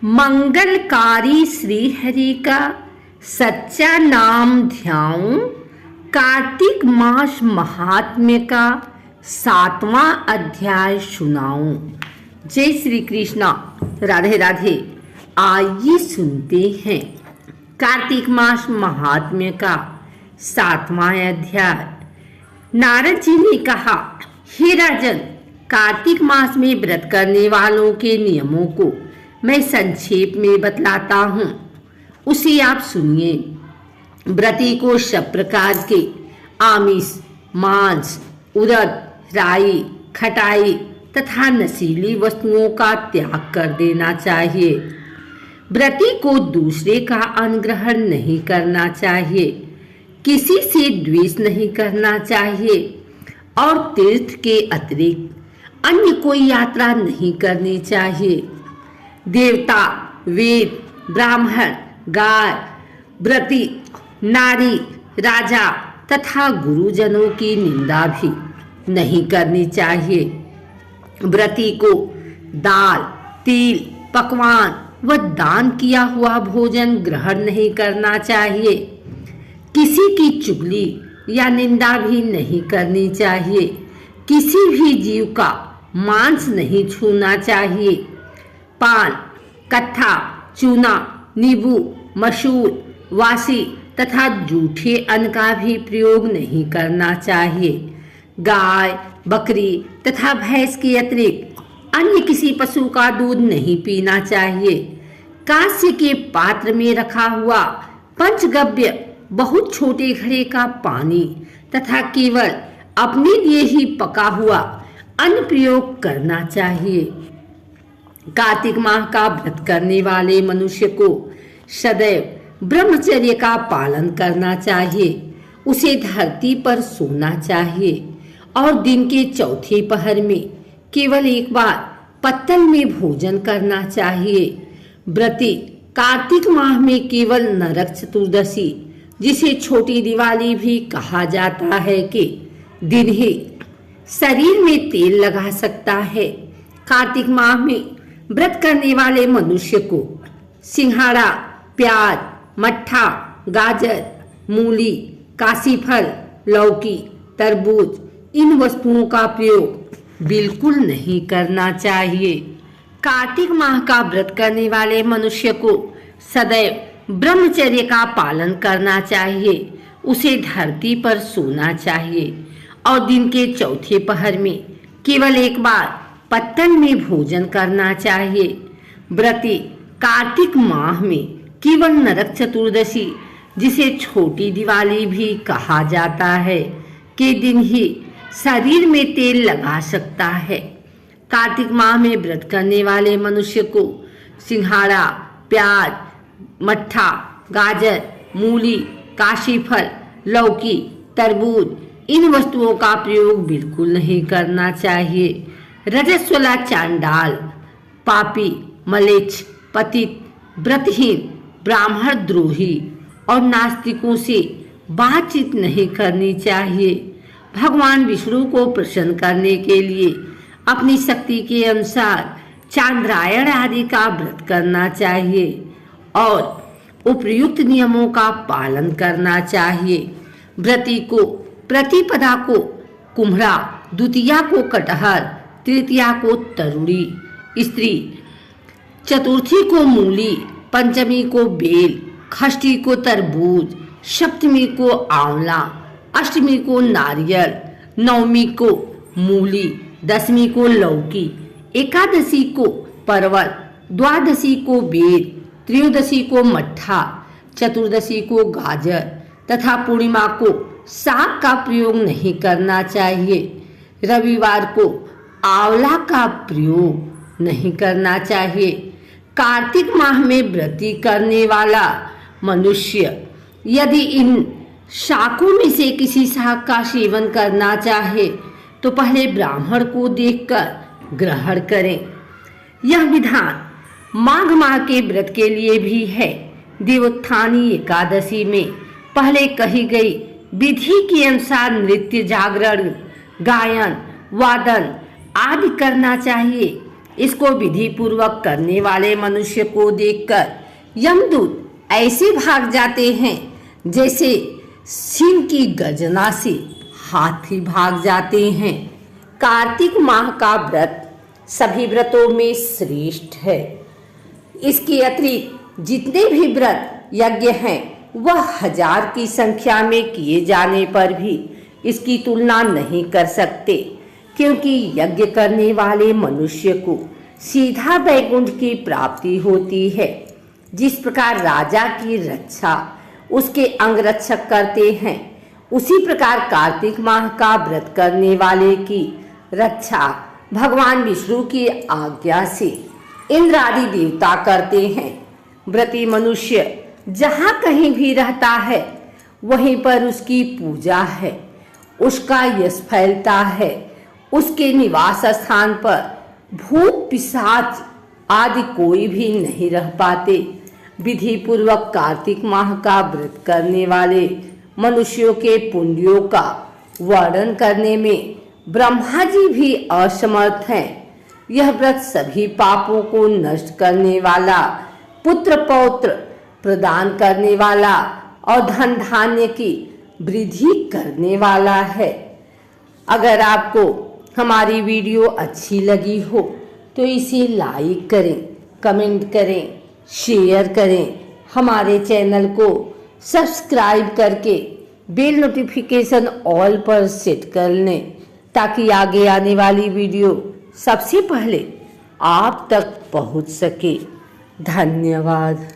मंगलकारी श्री हरि का सच्चा नाम ध्याऊं, कार्तिक मास महात्म्य का 7वां अध्याय सुनाऊं। जय श्री कृष्णा, राधे राधे। आइए सुनते हैं कार्तिक मास महात्म्य का 7वां अध्याय। नारद जी ने कहा, हे राजन, कार्तिक मास में व्रत करने वालों के नियमों को मैं संक्षेप में बतलाता हूँ, उसे आप सुनिए। व्रती को सब प्रकार के आमिष, मांस, उड़द, राई, खटाई तथा नशीली वस्तुओं का त्याग कर देना चाहिए। व्रती को दूसरे का अनुग्रहण नहीं करना चाहिए, किसी से द्वेष नहीं करना चाहिए और तीर्थ के अतिरिक्त अन्य कोई यात्रा नहीं करनी चाहिए। देवता, वेद, ब्राह्मण, गाय, व्रती, नारी, राजा तथा गुरुजनों की निंदा भी नहीं करनी चाहिए। व्रती को दाल, तिल, पकवान व दान किया हुआ भोजन ग्रहण नहीं करना चाहिए। किसी की चुगली या निंदा भी नहीं करनी चाहिए। किसी भी जीव का मांस नहीं छूना चाहिए। पान, कत्था, चूना, नींबू, मसूर, वासी तथा जूठे अन्न का भी प्रयोग नहीं करना चाहिए। गाय, बकरी तथा भैंस के अतिरिक्त अन्य किसी पशु का दूध नहीं पीना चाहिए। कांस्य के पात्र में रखा हुआ पंचगव्य बहुत छोटे घड़े का पानी तथा केवल अपने लिए ही पका हुआ अन्न प्रयोग करना चाहिए। कार्तिक माह का व्रत करने वाले मनुष्य को सदैव ब्रह्मचर्य का पालन करना चाहिए। उसे धरती पर सोना चाहिए और दिन के चौथे पहर में केवल एक बार पत्तल में भोजन करना चाहिए। व्रती कार्तिक माह में केवल नरक चतुर्दशी, जिसे छोटी दिवाली भी कहा जाता है, के दिन ही शरीर में तेल लगा सकता है। कार्तिक माह में व्रत करने वाले मनुष्य को सिंघाड़ा, प्याज, मट्ठा, गाजर, मूली, काशीफल, लौकी, तरबूज इन वस्तुओं का प्रयोग बिल्कुल नहीं करना चाहिए। कार्तिक माह का व्रत करने वाले मनुष्य को सदैव ब्रह्मचर्य का पालन करना चाहिए। उसे धरती पर सोना चाहिए और दिन के चौथे पहर में केवल एक बार पत्तल में भोजन करना चाहिए। व्रती कार्तिक माह में केवल नरक चतुर्दशी, जिसे छोटी दिवाली भी कहा जाता है, के दिन ही शरीर में तेल लगा सकता है। कार्तिक माह में व्रत करने वाले मनुष्य को सिंघाड़ा, प्याज, मट्ठा, गाजर, मूली, काशीफल, लौकी, तरबूज इन वस्तुओं का प्रयोग बिल्कुल नहीं करना चाहिए। रजस्वला, चांडाल, पापी, मलेच्छ, पतित, व्रतहीन, ब्राह्मण द्रोही और नास्तिकों से बातचीत नहीं करनी चाहिए। भगवान विष्णु को प्रसन्न करने के लिए अपनी शक्ति के अनुसार चांद्रायण आदि का व्रत करना चाहिए और उपयुक्त नियमों का पालन करना चाहिए। व्रती को प्रतिपदा को कुम्हड़ा, द्वितीया को कटहर, तृतीया को तरुणी, स्त्री चतुर्थी को मूली, पंचमी को बेल, षष्ठी को तरबूज, सप्तमी को आंवला, अष्टमी को नारियल, नवमी को मूली, दसवीं को लौकी, एकादशी को परवल, द्वादशी को बेर, त्रयोदशी को मट्ठा, चतुर्दशी को गाजर तथा पूर्णिमा को साग का प्रयोग नहीं करना चाहिए। रविवार को आंवला का प्रयोग नहीं करना चाहिए। कार्तिक माह में व्रती करने वाला मनुष्य यदि इन शाकों में से किसी शाक का सेवन करना चाहे तो पहले ब्राह्मण को देखकर ग्रहण करें। यह विधान माघ माह के व्रत के लिए भी है। देवोत्थानी एकादशी में पहले कही गई विधि के अनुसार नृत्य, जागरण, गायन, वादन आदि करना चाहिए। इसको विधि पूर्वक करने वाले मनुष्य को देखकर यमदूत ऐसे भाग जाते हैं जैसे सिंह की गर्जना से हाथी भाग जाते हैं। कार्तिक माह का व्रत सभी व्रतों में श्रेष्ठ है। इसके अतिरिक्त जितने भी व्रत यज्ञ हैं वह 1000 की संख्या में किए जाने पर भी इसकी तुलना नहीं कर सकते, क्योंकि यज्ञ करने वाले मनुष्य को सीधा वैकुंठ की प्राप्ति होती है। जिस प्रकार राजा की रक्षा उसके अंगरक्षक करते हैं, उसी प्रकार कार्तिक माह का व्रत करने वाले की रक्षा भगवान विष्णु की आज्ञा से इंद्र आदि देवता करते हैं। व्रती मनुष्य जहाँ कहीं भी रहता है वहीं पर उसकी पूजा है, उसका यश फैलता है। उसके निवास स्थान पर भूत पिशाच आदि कोई भी नहीं रह पाते। विधि पूर्वक कार्तिक माह का व्रत करने वाले मनुष्यों के पुण्यों का वर्णन करने में ब्रह्मा जी भी असमर्थ हैं। यह व्रत सभी पापों को नष्ट करने वाला, पुत्र पौत्र प्रदान करने वाला और धन धान्य की वृद्धि करने वाला है। अगर आपको हमारी वीडियो अच्छी लगी हो तो इसे लाइक करें, कमेंट करें, शेयर करें। हमारे चैनल को सब्सक्राइब करके बेल नोटिफिकेशन ऑल पर सेट कर लें, ताकि आगे आने वाली वीडियो सबसे पहले आप तक पहुंच सके। धन्यवाद।